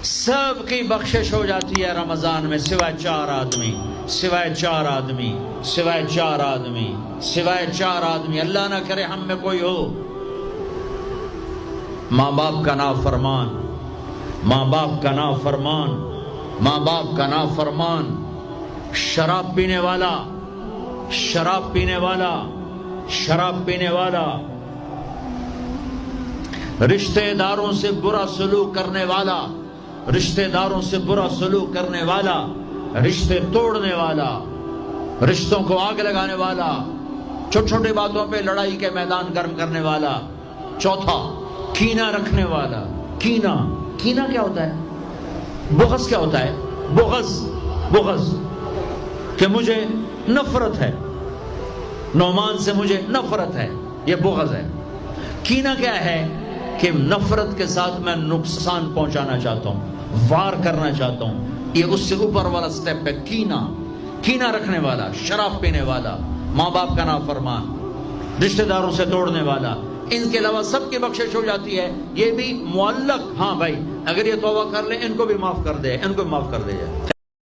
سب کی بخشش ہو جاتی ہے رمضان میں سوائے چار آدمی، سوائے چار آدمی، سوائے چار آدمی، سوائے چار آدمی۔ اللہ نہ کرے ہم میں کوئی ہو ماں باپ کا نافرمان، ماں باپ کا نافرمان، ماں باپ کا نافرمان، شراب پینے والا، شراب پینے والا، شراب پینے والا، رشتہ داروں سے برا سلوک کرنے والا، رشتہ داروں سے برا سلوک کرنے والا، رشتے توڑنے والا، رشتوں کو آگ لگانے والا، چھوٹی چھوٹی باتوں پہ لڑائی کے میدان گرم کرنے والا۔ چوتھا، کینہ رکھنے والا۔ کینہ، کینہ کیا ہوتا ہے؟ بغض کیا ہوتا ہے؟ بغض، بغض کہ مجھے نفرت ہے، نعمان سے مجھے نفرت ہے، یہ بغض ہے۔ کینہ کیا ہے؟ کہ نفرت کے ساتھ میں نقصان پہنچانا چاہتا ہوں، وار کرنا چاہتا ہوں، یہ اس سے اوپر والا سٹیپ ہے کینہ۔ کینہ رکھنے والا، شراب پینے والا، ماں باپ کا نافرمان، رشتہ داروں سے توڑنے والا، ان کے علاوہ سب کی بخشش ہو جاتی ہے۔ یہ بھی معلق، ہاں بھائی اگر یہ توبہ کر لیں ان کو بھی معاف کر دے، ان کو بھی معاف کر دے جائے۔